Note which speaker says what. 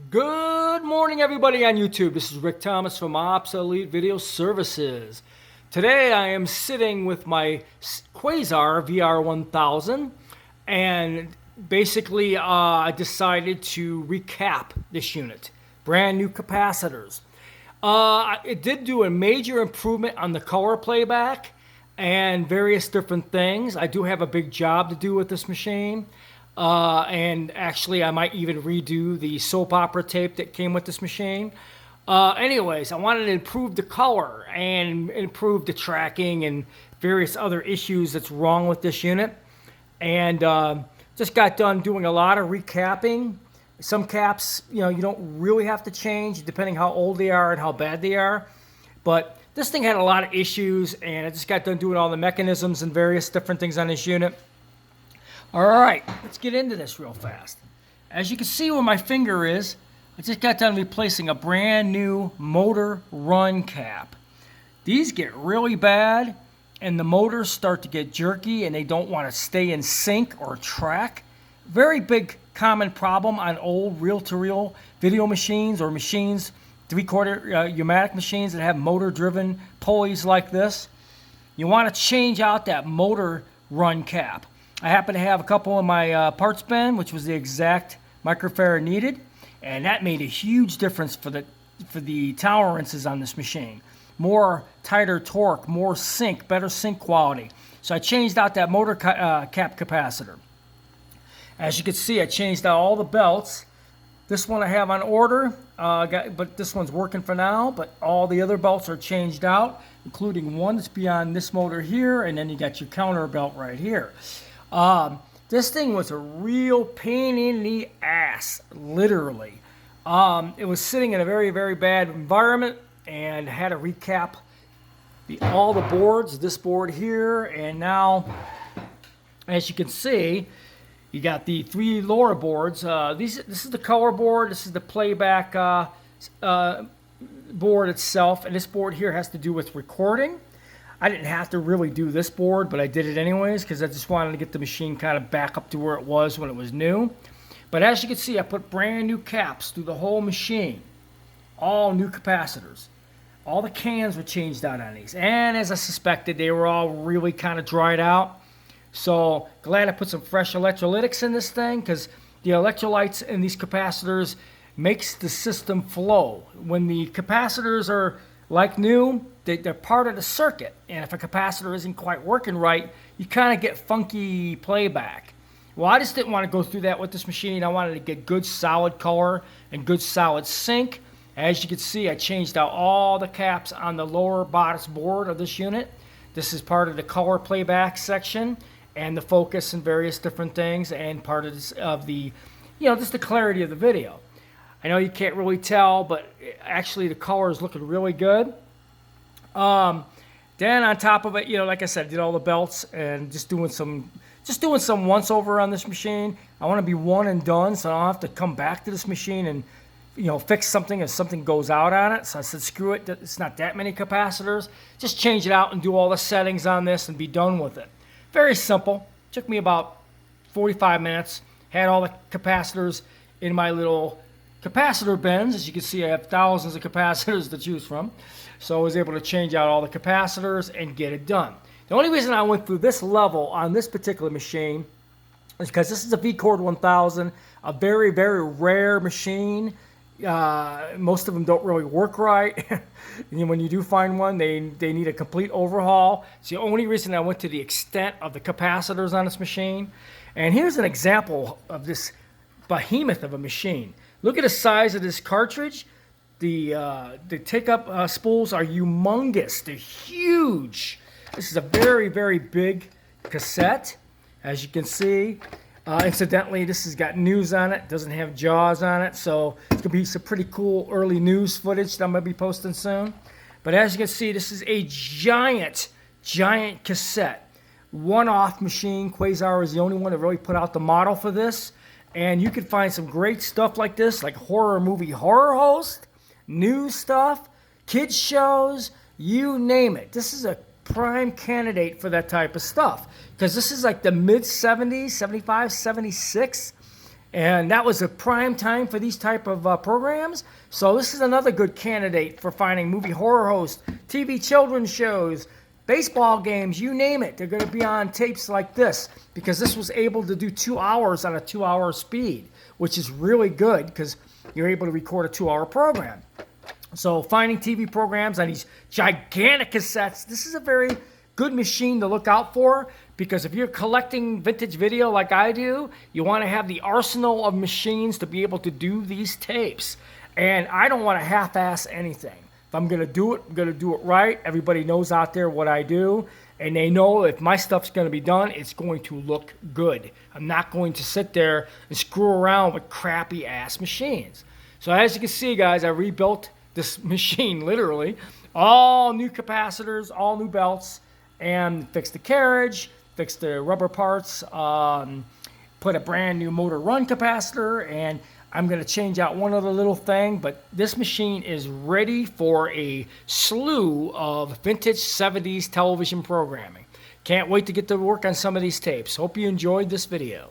Speaker 1: Good morning, everybody on YouTube. This is Rick Thomas from Obsolete Video Services. Today I am sitting with my Quasar VR-1000, and basically I decided to recap this unit. Brand new capacitors. It did do a major improvement on the color playback and various different things. I do have a big job to do with this machine. And actually, I might even redo the soap opera tape that came with this machine. Anyways, I wanted to improve the color and improve the tracking and various other issues that's wrong with this unit. And just got done doing a lot of recapping. Some caps, you don't really have to change depending how old they are and how bad they are. But this thing had a lot of issues, and I just got done doing all the mechanisms and various different things on this unit. All right, let's get into this real fast. As you can see where my finger is, I just got done replacing a brand new motor run cap. These get really bad, and the motors start to get jerky, and they don't want to stay in sync or track. Very big common problem on old reel-to-reel video machines or machines, three-quarter pneumatic machines that have motor-driven pulleys like this. You want to change out that motor run cap. I happen to have a couple in my parts bin, which was the exact microfarad needed, and that made a huge difference for the tolerances on this machine. More tighter torque, more sync, better sync quality. So I changed out that motor cap capacitor. As you can see, I changed out all the belts. This one I have on order, but this one's working for now, but all the other belts are changed out, including one that's beyond this motor here, and then you got your counter belt right here. This thing was a real pain in the ass, literally. It was sitting in a very, very bad environment, and had to recap all the boards, this board here, and now, as you can see, you got the three lower boards. This is the color board, this is the playback board itself, and this board here has to do with recording. I didn't have to really do this board, but I did it anyways because I just wanted to get the machine kind of back up to where it was when it was new. But as you can see, I put brand new caps through the whole machine. All new capacitors. All the cans were changed out on these. And as I suspected, they were all really kind of dried out. So glad I put some fresh electrolytics in this thing because the electrolytes in these capacitors makes the system flow. When the capacitors are like new, they're part of the circuit, and if a capacitor isn't quite working right, you kind of get funky playback. Well, I just didn't want to go through that with this machine. I wanted to get good solid color and good solid sync. As you can see, I changed out all the caps on the lower bodice board of this unit. This is part of the color playback section and the focus and various different things, and part of the just the clarity of the video. I know you can't really tell, but actually the color is looking really good. Then on top of it, like I said, I did all the belts and just doing some once over on this machine. I want to be one and done, so I don't have to come back to this machine and fix something if something goes out on it. So I said, screw it. It's not that many capacitors. Just change it out and do all the settings on this and be done with it. Very simple. Took me about 45 minutes. Had all the capacitors in my little capacitor bins. As you can see, I have thousands of capacitors to choose from. So I was able to change out all the capacitors and get it done. The only reason I went through this level on this particular machine is because this is a VR-1000, a very, very rare machine. Most of them don't really work right. And when you do find one, they need a complete overhaul. It's the only reason I went to the extent of the capacitors on this machine. And here's an example of this behemoth of a machine. Look at the size of this cartridge. The take-up spools are humongous. They're huge. This is a very, very big cassette, as you can see. Incidentally, this has got news on it. Doesn't have JAWS on it, so it's going to be some pretty cool early news footage that I'm going to be posting soon. But as you can see, this is a giant, giant cassette. One-off machine. Quasar is the only one that really put out the model for this. And you can find some great stuff like this, like horror movie horror host, news stuff, kids shows, you name it. This is a prime candidate for that type of stuff because this is like the mid 70s, 75, 76. And that was a prime time for these type of programs. So this is another good candidate for finding movie horror hosts, TV children's shows, baseball games, you name it. They're going to be on tapes like this because this was able to do 2 hours on a 2-hour speed, which is really good because you're able to record a 2-hour program. So finding TV programs on these gigantic cassettes, this is a very good machine to look out for, because if you're collecting vintage video like I do, you want to have the arsenal of machines to be able to do these tapes. And I don't want to half-ass anything. If I'm going to do it, I'm going to do it right. Everybody knows out there what I do, and they know if my stuff's going to be done, it's going to look good. I'm not going to sit there and screw around with crappy-ass machines. So as you can see, guys, I rebuilt this machine, literally. All new capacitors, all new belts, and fixed the carriage, fixed the rubber parts, put a brand new motor run capacitor, and I'm going to change out one other little thing, but this machine is ready for a slew of vintage 70s television programming. Can't wait to get to work on some of these tapes. Hope you enjoyed this video.